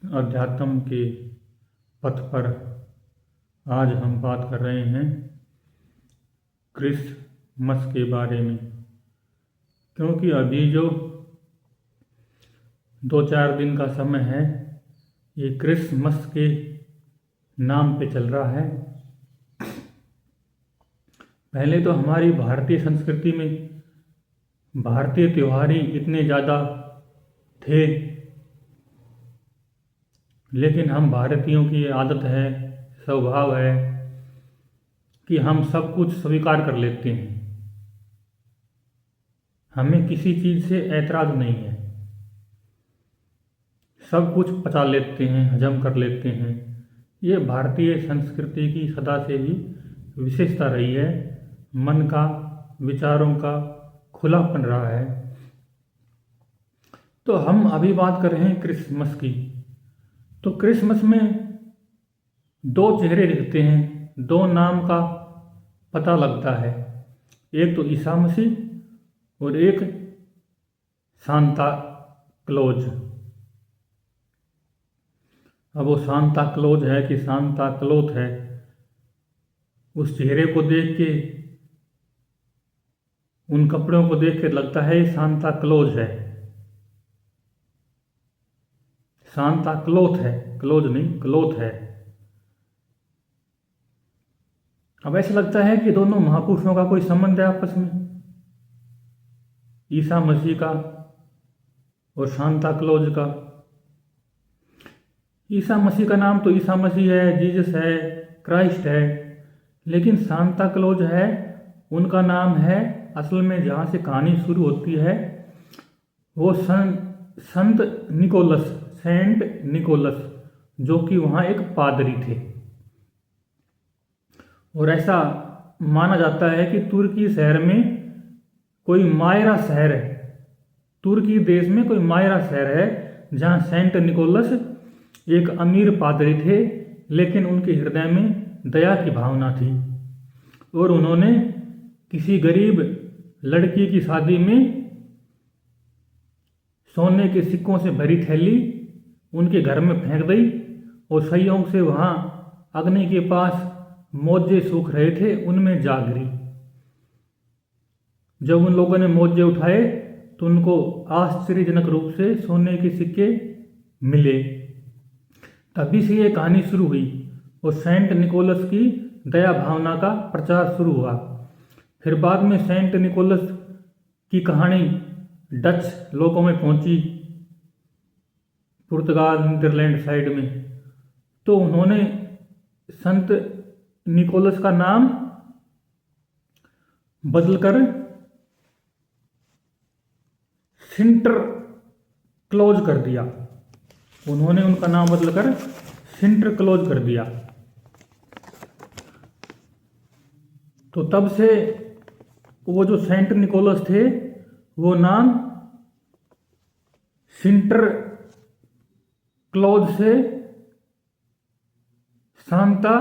अध्यात्म के पथ पर आज हम बात कर रहे हैं क्रिसमस के बारे में। क्योंकि अभी जो 2-4 दिन का समय है, ये क्रिसमस के नाम पे चल रहा है। पहले तो हमारी भारतीय संस्कृति में भारतीय त्योहार ही इतने ज़्यादा थे, लेकिन हम भारतीयों की आदत है, स्वभाव है कि हम सब कुछ स्वीकार कर लेते हैं। हमें किसी चीज़ से ऐतराज़ नहीं है, सब कुछ पचा लेते हैं, हजम कर लेते हैं। ये भारतीय संस्कृति की सदा से ही विशेषता रही है। मन का, विचारों का खुलापन रहा है। तो हम अभी बात कर रहे हैं क्रिसमस की। तो क्रिसमस में 2 चेहरे दिखते हैं, 2 नाम का पता लगता है। एक तो ईसा मसीह और एक सांता क्लॉज। अब वो सांता क्लॉज है कि सांता क्लॉथ है, उस चेहरे को देख के, उन कपड़ों को देख के लगता है ये सांता क्लॉज है, सांता क्लॉथ है, क्लॉज नहीं क्लॉथ है। अब ऐसा लगता है कि दोनों महापुरुषों का कोई संबंध है आपस में, ईसा मसीह का और सांता क्लॉज का। ईसा मसीह का नाम तो ईसा मसीह है, जीसस है, क्राइस्ट है, लेकिन सांता क्लॉज है, उनका नाम है असल में जहाँ से कहानी शुरू होती है वो संत निकोलस, सेंट निकोलस, जो कि वहाँ एक पादरी थे। और ऐसा माना जाता है कि तुर्की शहर में कोई मायरा शहर है, तुर्की देश में कोई मायरा शहर है जहाँ सेंट निकोलस एक अमीर पादरी थे, लेकिन उनके हृदय में दया की भावना थी और उन्होंने किसी गरीब लड़की की शादी में सोने के सिक्कों से भरी थैली उनके घर में फेंक दी और संयोग से वहाँ अग्नि के पास मोजे सूख रहे थे, उनमें जा गिरी। जब उन लोगों ने मोजे उठाए तो उनको आश्चर्यजनक रूप से सोने के सिक्के मिले। तभी से ये कहानी शुरू हुई और सेंट निकोलस की दया भावना का प्रचार शुरू हुआ। फिर बाद में सेंट निकोलस की कहानी डच लोगों में पहुंची, पुर्तगाल, नीदरलैंड साइड में। तो उन्होंने संत निकोलस का नाम बदलकर सिंटर क्लॉज कर दिया। उन्होंने उनका नाम बदलकर सिंटर क्लॉज कर दिया। तो तब से वो जो सेंट निकोलस थे वो नाम सिंटर क्लॉज से सांता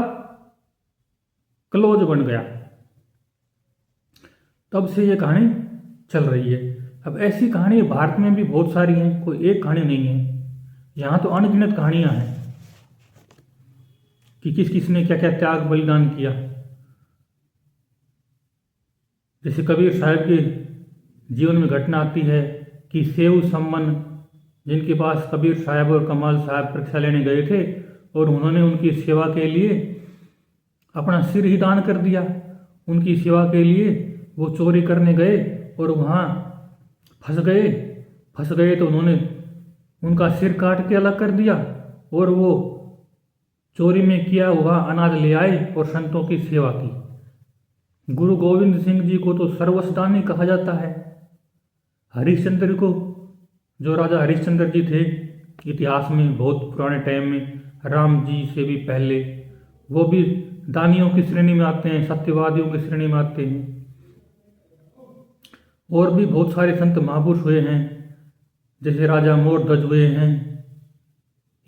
क्लॉज बन गया। तब से ये कहानी चल रही है। अब ऐसी कहानी भारत में भी बहुत सारी हैं, कोई एक कहानी नहीं है। यहाँ तो अनगिनत कहानियां हैं कि किस किस ने क्या क्या त्याग बलिदान किया। जैसे कबीर साहब के जीवन में घटना आती है कि सेऊ सम्मन, जिनके पास कबीर साहब और कमाल साहब परीक्षा लेने गए थे और उन्होंने उनकी सेवा के लिए अपना सिर ही दान कर दिया। उनकी सेवा के लिए वो चोरी करने गए और वहाँ फंस गए तो उन्होंने उनका सिर काट के अलग कर दिया और वो चोरी में किया हुआ अनाज ले आए और संतों की सेवा की। गुरु गोविंद सिंह जी को तो सर्वस्वदानी कहा जाता है। हरिश्चंद्र को, जो राजा हरिश्चंद्र जी थे इतिहास में बहुत पुराने टाइम में, राम जी से भी पहले, वो भी दानियों की श्रेणी में आते हैं, सत्यवादियों की श्रेणी में आते हैं। और भी बहुत सारे संत महापुरुष हुए हैं, जैसे राजा मोरध्वज हुए हैं।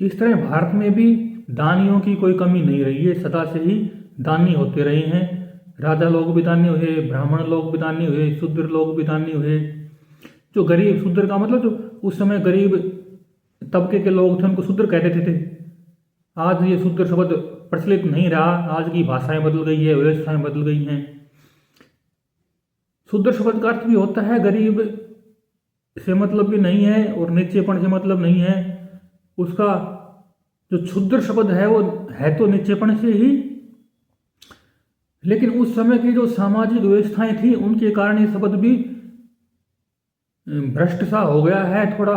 इस तरह भारत में भी दानियों की कोई कमी नहीं रही है, सदा से ही दानी होते रहे हैं। राजा लोग भी दानी हुए, ब्राह्मण लोग भी दानी हुए, शूद्र लोग भी दानी हुए। जो गरीब, शूद्र का मतलब जो उस समय गरीब तबके के लोग थे उनको शूद्र कह देते थे। आज ये शूद्र शब्द प्रचलित नहीं रहा, आज की भाषाएं बदल गई है, व्यवस्थाएं बदल गई हैं। शूद्र शब्द का अर्थ भी होता है गरीब से मतलब भी नहीं है और नीचेपन से मतलब नहीं है। उसका जो क्षुद्र शब्द है वो है तो नीचेपन से ही, लेकिन उस समय की जो सामाजिक व्यवस्थाएं थी उनके कारण ये शब्द भी भ्रष्ट सा हो गया है, थोड़ा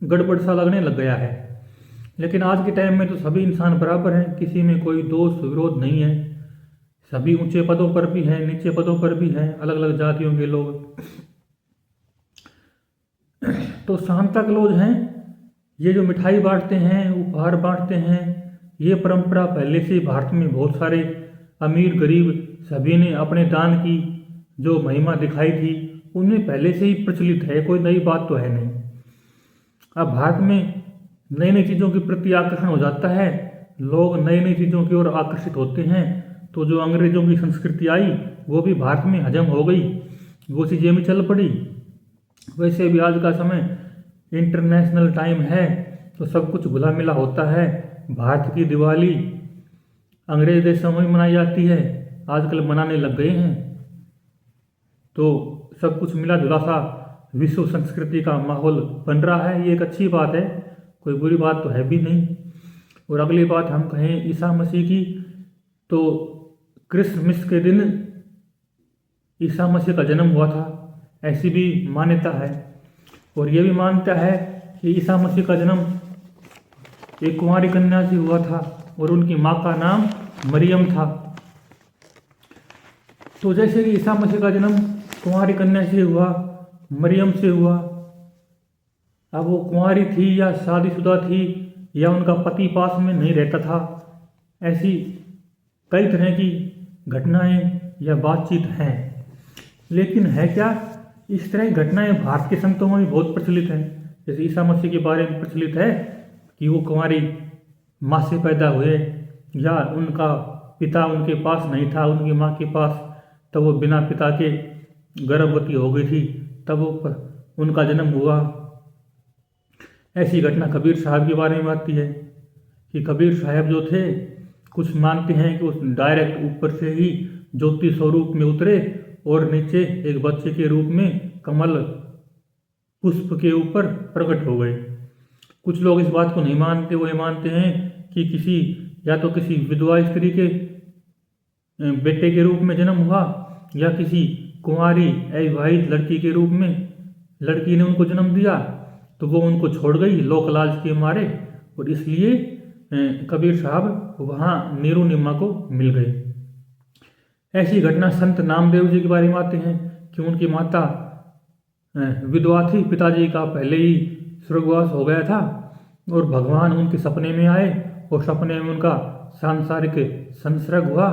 गड़बड़ सा लगने लग गया है। लेकिन आज के टाइम में तो सभी इंसान बराबर हैं, किसी में कोई दोष विरोध नहीं है। सभी ऊंचे पदों पर भी हैं, नीचे पदों पर भी हैं, अलग अलग जातियों के लोग। तो सांता क्लॉज हैं, ये जो मिठाई बांटते हैं, उपहार बांटते हैं, ये परंपरा पहले से भारत में बहुत सारे अमीर गरीब सभी ने अपने दान की जो महिमा दिखाई थी उनमें पहले से ही प्रचलित है, कोई नई बात तो है नहीं। अब भारत में नई नई चीज़ों के प्रति आकर्षण हो जाता है, लोग नई नई चीज़ों की ओर आकर्षित होते हैं, तो जो अंग्रेजों की संस्कृति आई वो भी भारत में हजम हो गई, वो चीज़ें भी चल पड़ी। वैसे भी आज का समय इंटरनेशनल टाइम है तो सब कुछ घुला मिला होता है। भारत की दिवाली अंग्रेज देशों में मनाई जाती है, आजकल मनाने लग गए हैं, तो सब कुछ मिला जुला सा विश्व संस्कृति का माहौल बन रहा है। ये एक अच्छी बात है, कोई बुरी बात तो है भी नहीं। और अगली बात हम कहें ईसा मसीह की, तो क्रिसमस के दिन ईसा मसीह का जन्म हुआ था, ऐसी भी मान्यता है। और ये भी मान्यता है कि ईसा मसीह का जन्म एक कुंवारी कन्या से हुआ था और उनकी माँ का नाम मरियम था। तो जैसे कि ईसा मसीह का जन्म कुंवारी कन्या से हुआ, मरियम से हुआ, अब वो कुंवारी थी या शादीशुदा थी या उनका पति पास में नहीं रहता था, ऐसी कई तरह की घटनाएं या बातचीत हैं। लेकिन है क्या, इस तरह की घटनाएं भारत के संतों में भी बहुत प्रचलित हैं। जैसे ईसा मसीह के बारे में प्रचलित है कि वो कुंवारी माँ से पैदा हुए, या उनका पिता उनके पास नहीं था, उनकी माँ के पास, तब वो बिना पिता के गर्भवती हो गई थी, तब वो उनका जन्म हुआ। ऐसी घटना कबीर साहब के बारे में आती है कि कबीर साहब जो थे, कुछ मानते हैं कि उस डायरेक्ट ऊपर से ही ज्योति स्वरूप में उतरे और नीचे एक बच्चे के रूप में कमल पुष्प के ऊपर प्रकट हो गए। कुछ लोग इस बात को नहीं मानते, वो ये मानते हैं कि किसी या तो किसी विधवा स्त्री के बेटे के रूप में जन्म हुआ या किसी कुंवारी अविवाहित लड़की के रूप में लड़की ने उनको जन्म दिया, तो वो उनको छोड़ गई लोक लालच के मारे, और इसलिए कबीर साहब वहाँ नीरू निम्मा को मिल गए। ऐसी घटना संत नामदेव जी के बारे में आते हैं कि उनकी माता विधवा थी, पिताजी का पहले ही स्वर्गवास हो गया था, और भगवान उनके सपने में आए और सपने में उनका सांसारिक संसर्ग हुआ,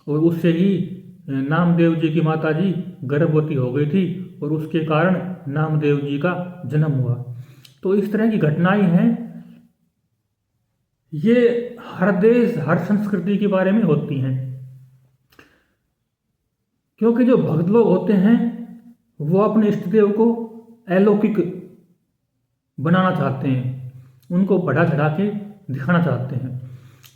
और उससे ही नामदेव जी की माता जी गर्भवती हो गई थी और उसके कारण नामदेव जी का जन्म हुआ। तो इस तरह की घटनाएं हैं, ये हर देश हर संस्कृति के बारे में होती हैं, क्योंकि जो भक्त लोग होते हैं वो अपने इष्ट देव को अलौकिक बनाना चाहते हैं, उनको बढ़ा चढ़ा के दिखाना चाहते हैं।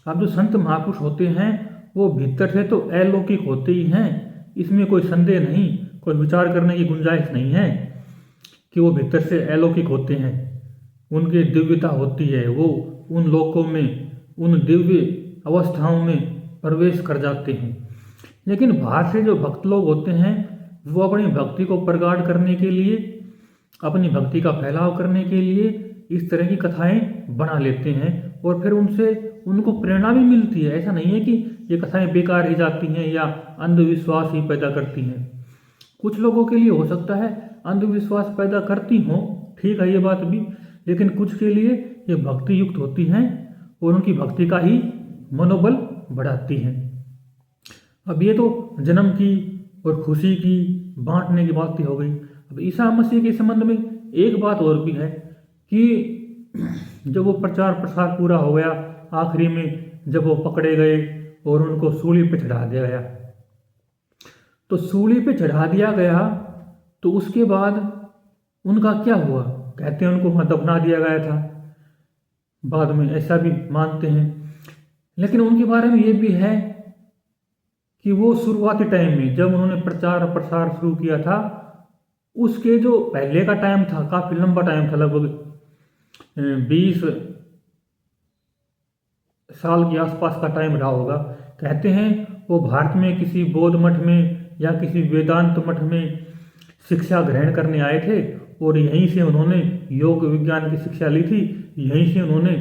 अब जो संत महापुरुष होते हैं वो भीतर से तो अलौकिक होते ही हैं, इसमें कोई संदेह नहीं, कोई विचार करने की गुंजाइश नहीं है कि वो भीतर से अलौकिक होते हैं, उनकी दिव्यता होती है, वो उन लोकों में उन दिव्य अवस्थाओं में प्रवेश कर जाते हैं। लेकिन बाहर से जो भक्त लोग होते हैं वो अपनी भक्ति को प्रगाढ़ करने के लिए, अपनी भक्ति का फैलाव करने के लिए इस तरह की कथाएं बना लेते हैं और फिर उनसे उनको प्रेरणा भी मिलती है। ऐसा नहीं है कि ये कथाएं बेकार ही जाती हैं या अंधविश्वास ही पैदा करती हैं। कुछ लोगों के लिए हो सकता है अंधविश्वास पैदा करती हों, ठीक है ये बात भी, लेकिन कुछ के लिए ये भक्ति युक्त होती हैं और उनकी भक्ति का ही मनोबल बढ़ाती हैं। अब ये तो जन्म की और खुशी की बांटने की बात हो गई। अब ईसा मसीह के संबंध में एक बात और भी है कि जब वो प्रचार प्रसार पूरा हो गया, आखिरी में जब वो पकड़े गए और उनको सूली पे चढ़ा दिया गया, तो सूली पे चढ़ा दिया गया तो उसके बाद उनका क्या हुआ? कहते हैं उनको वहाँ दफना दिया गया था बाद में, ऐसा भी मानते हैं। लेकिन उनके बारे में ये भी है कि वो शुरुआती टाइम में जब उन्होंने प्रचार प्रसार शुरू किया था, उसके जो पहले का टाइम था काफ़ी लंबा टाइम था, लगभग 20 साल के आसपास का टाइम रहा होगा। कहते हैं वो भारत में किसी बौद्ध मठ में या किसी वेदांत मठ में शिक्षा ग्रहण करने आए थे और यहीं से उन्होंने योग विज्ञान की शिक्षा ली थी, यहीं से उन्होंने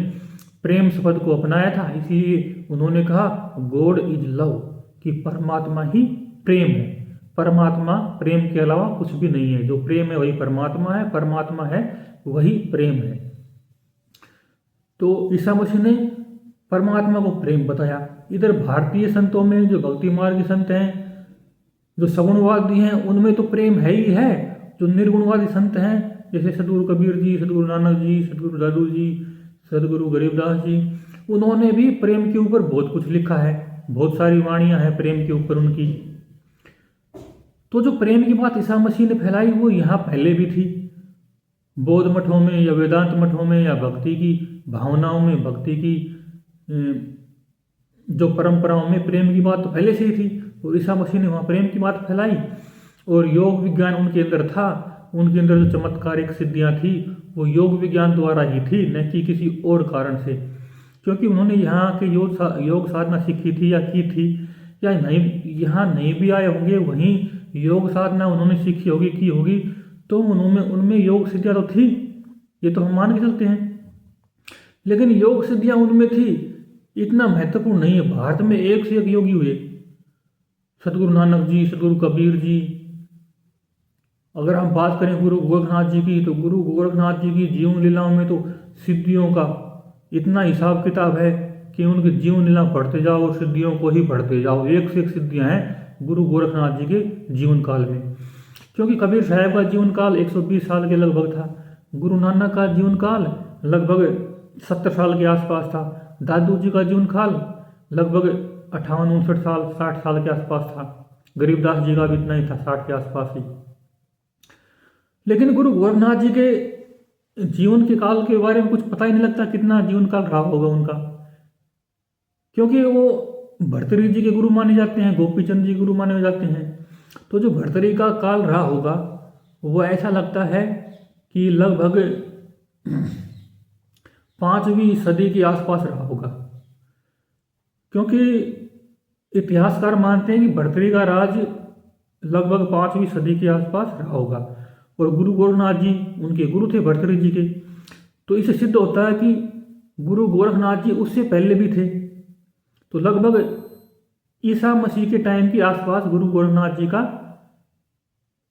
प्रेम शब्द को अपनाया था। इसीलिए उन्होंने कहा गॉड इज लव, कि परमात्मा ही प्रेम है, परमात्मा प्रेम के अलावा कुछ भी नहीं है, जो प्रेम है वही परमात्मा है, परमात्मा है वही प्रेम है। तो ईसा मसीह ने परमात्मा को प्रेम बताया। इधर भारतीय संतों में जो भक्ति मार्ग के संत हैं, जो सगुणवादी हैं, उनमें तो प्रेम है ही है। जो निर्गुणवादी संत हैं जैसे सदगुरु कबीर जी, सदगुरु नानक जी, सदगुरु दादू जी, सदगुरु गरीबदास जी, उन्होंने भी प्रेम के ऊपर बहुत कुछ लिखा है, बहुत सारी वाणियां हैं प्रेम के ऊपर उनकी। तो जो प्रेम की बात ईसा मसीह ने फैलाई वो यहाँ पहले भी थी, बौद्ध मठों में या वेदांत मठों में या भक्ति की भावनाओं में, भक्ति की जो परंपराओं में प्रेम की बात तो पहले से ही थी। और ईसा मसीह ने वहाँ प्रेम की बात फैलाई और योग विज्ञान उनके अंदर था। उनके अंदर जो चमत्कारिक सिद्धियाँ थी वो योग विज्ञान द्वारा ही थी, न कि किसी और कारण से। क्योंकि उन्होंने यहाँ के योग साधना सीखी थी या की थी, या नहीं यहाँ नहीं भी आए होंगे, वहीं योग साधना उन्होंने सीखी होगी, की होगी, तो उनमें योग सिद्धियाँ तो थी, ये तो हम मान के चलते हैं। लेकिन योग सिद्धियाँ उनमें थी, इतना महत्वपूर्ण नहीं है। भारत में एक से एक योगी हुए, सदगुरु नानक जी, सदगुरु कबीर जी। अगर हम बात करें गुरु गोरखनाथ जी की, तो गुरु गोरखनाथ जी की जीवन लीलाओं में तो सिद्धियों का इतना हिसाब किताब है कि उनके जीवन लीला पढ़ते जाओ और सिद्धियों को ही पढ़ते जाओ। एक से एक सिद्धियाँ हैं गुरु गोरखनाथ जी के जीवन काल में। क्योंकि कबीर साहब का जीवन काल 120 साल के लगभग था, गुरु नानक का जीवन काल लगभग 70 साल के आसपास था, दादू जी का जीवन काल लगभग 58-59 साल 60 साल के आसपास था, गरीबदास जी का भी इतना ही था, 60 के आसपास ही। लेकिन गुरु गोरखनाथ जी के जीवन के काल के बारे में कुछ पता ही नहीं लगता कितना जीवन काल रहा होगा उनका, क्योंकि वो भर्तृहरि जी के गुरु माने जाते हैं, गोपीचंद जी गुरु माने जाते हैं। तो जो भर्तृहरि का काल रहा होगा वो ऐसा लगता है कि लगभग 5वीं सदी के आसपास रहा होगा, क्योंकि इतिहासकार मानते हैं कि भर्तृहरि का राज लगभग 5वीं सदी के आसपास रहा होगा और गुरु गोरखनाथ जी उनके गुरु थे भर्तृहरि जी के। तो इससे सिद्ध होता है कि गुरु गोरखनाथ जी उससे पहले भी थे। तो लगभग ईसा मसीह के टाइम के आसपास गुरु गोरखनाथ जी का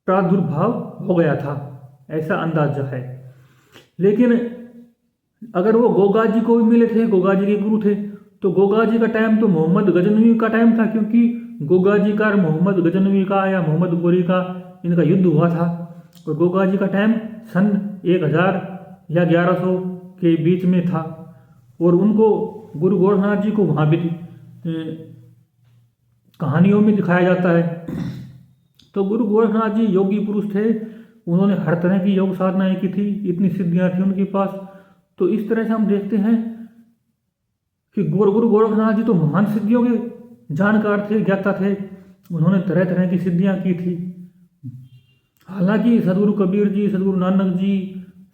प्रादुर्भाव हो गया था, ऐसा अंदाजा है। लेकिन अगर वो गोगा जी को भी मिले थे, गोगा जी के गुरु थे, तो गोगा जी का टाइम तो मोहम्मद गजनवी का टाइम था, क्योंकि गोगा जी का मोहम्मद गजनवी का या मोहम्मद गोरी का इनका युद्ध हुआ था। और गोगा जी का टाइम सन 1000 या 1100 के बीच में था और उनको गुरु गोरखनाथ जी को वहाँ भी कहानियों में दिखाया जाता है। तो गुरु गोरखनाथ जी योगी पुरुष थे, उन्होंने हर तरह की योग साधनाएं की थी, इतनी सिद्धियाँ थी उनके पास। तो इस तरह से हम देखते हैं कि गुरु गोरखनाथ जी तो महान सिद्धियों के जानकार थे, ज्ञाता थे, उन्होंने तरह तरह की सिद्धियाँ की थी। हालांकि सदगुरु कबीर जी, सदगुरु नानक जी,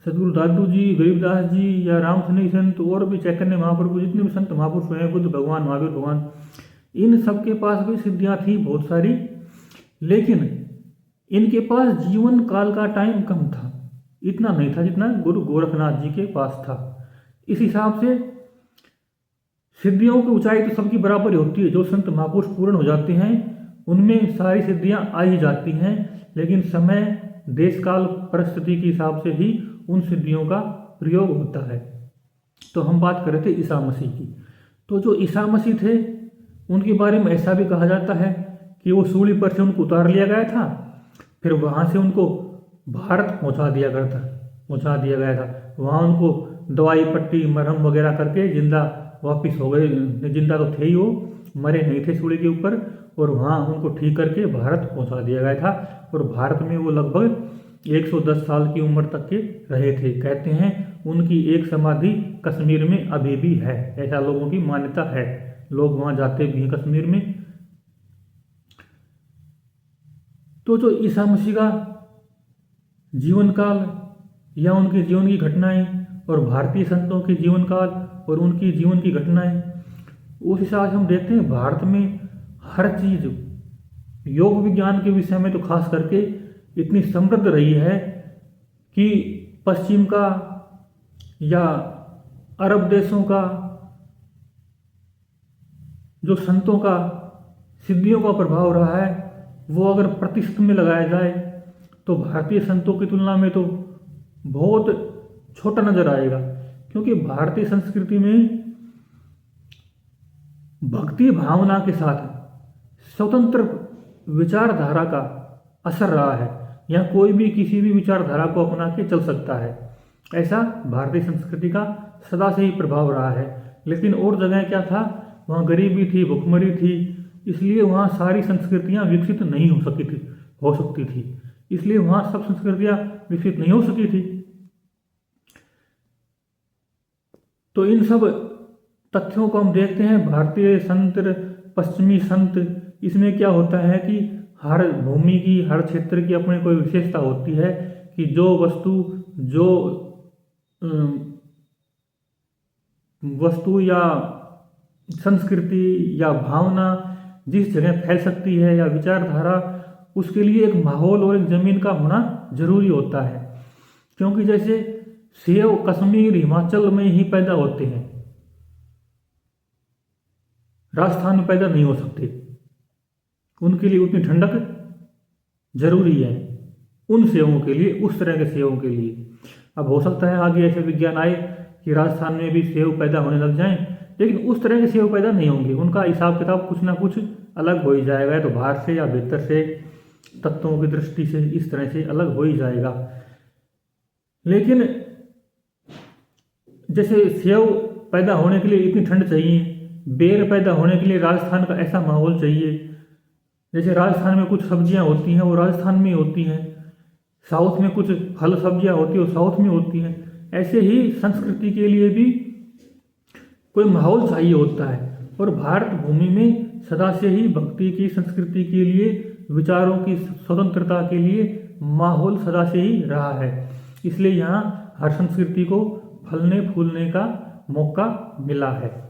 सदगुरु दादू जी, गरीबदास जी या रामसनेही संत और भी चैतन्य महाप्रभु, जितने भी संत महापुरुष हैं, बुद्ध भगवान, महावीर भगवान, इन सब के पास भी सिद्धियाँ थी बहुत सारी। लेकिन इनके पास जीवन काल का टाइम कम था, इतना नहीं था जितना गुरु गोरखनाथ जी के पास था। इस हिसाब से सिद्धियों की ऊंचाई तो सबकी बराबर ही होती है। जो संत महापुरुष पूर्ण हो जाते हैं उनमें सारी सिद्धियां आ ही जाती हैं, लेकिन समय, देश काल, परिस्थिति के हिसाब से ही उन सिद्धियों का प्रयोग होता है। तो हम बात कर रहे थे ईसा मसीह की। तो जो ईसा मसीह थे उनके बारे में ऐसा भी कहा जाता है कि वो सूली पर से उनको उतार लिया गया था, फिर वहाँ से उनको भारत पहुँचा दिया गया था। वहाँ उनको दवाई पट्टी मरहम वगैरह करके जिंदा वापिस हो गए। जिंदा तो थे ही, वो मरे नहीं थे सूली के ऊपर, और वहाँ उनको ठीक करके भारत पहुँचा दिया गया था। और भारत में वो लगभग 110 साल की उम्र तक के रहे थे। कहते हैं उनकी एक समाधि कश्मीर में अभी भी है, ऐसा लोगों की मान्यता है। लोग वहाँ जाते भी हैं कश्मीर में। तो जो ईसा मसीह का जीवन काल या उनके जीवन की घटनाएं और भारतीय संतों के जीवन काल और उनकी जीवन की घटनाएं, उस हिसाब से हम देखते हैं भारत में हर चीज़ योग विज्ञान के विषय में तो खास करके इतनी समृद्ध रही है कि पश्चिम का या अरब देशों का जो संतों का सिद्धियों का प्रभाव रहा है, वो अगर प्रतिशत में लगाया जाए तो भारतीय संतों की तुलना में तो बहुत छोटा नजर आएगा। क्योंकि भारतीय संस्कृति में भक्ति भावना के साथ स्वतंत्र विचारधारा का असर रहा है। यहाँ कोई भी किसी भी विचारधारा को अपना के चल सकता है, ऐसा भारतीय संस्कृति का सदा से ही प्रभाव रहा है। लेकिन और जगह क्या था, वहाँ गरीबी थी, भुखमरी थी, इसलिए वहाँ सारी संस्कृतियाँ विकसित नहीं हो सकती थी। इसलिए वहाँ सब संस्कृतियाँ विकसित नहीं हो सकी थी। तो इन सब तथ्यों को हम देखते हैं, भारतीय संत, पश्चिमी संत, इसमें क्या होता है कि हर भूमि की, हर क्षेत्र की अपनी कोई विशेषता होती है कि जो वस्तु या संस्कृति या भावना जिस जगह फैल सकती है या विचारधारा, उसके लिए एक माहौल और एक ज़मीन का होना जरूरी होता है। क्योंकि जैसे सेब कश्मीर हिमाचल में ही पैदा होते हैं, राजस्थान में पैदा नहीं हो सकते, उनके लिए उतनी ठंडक जरूरी है उन सेवों के लिए, उस तरह के सेवों के लिए। अब हो सकता है आगे ऐसे विज्ञान आए कि राजस्थान में भी सेव पैदा होने लग जाएं, लेकिन उस तरह के सेव पैदा नहीं होंगे, उनका हिसाब किताब कुछ ना कुछ अलग हो ही जाएगा। तो बाहर से या भीतर से तत्वों की दृष्टि से इस तरह से अलग हो ही जाएगा। लेकिन जैसे सेव पैदा होने के लिए इतनी ठंड चाहिए, बेर पैदा होने के लिए राजस्थान का ऐसा माहौल चाहिए, जैसे राजस्थान में कुछ सब्जियां होती हैं वो राजस्थान में होती हैं, साउथ में कुछ फल सब्जियां होती हैं वो साउथ में होती हैं, ऐसे ही संस्कृति के लिए भी कोई माहौल चाहिए होता है। और भारत भूमि में सदा से ही भक्ति की, संस्कृति के लिए, विचारों की स्वतंत्रता के लिए माहौल सदा से ही रहा है। इसलिए यहाँ हर संस्कृति को फलने फूलने का मौका मिला है।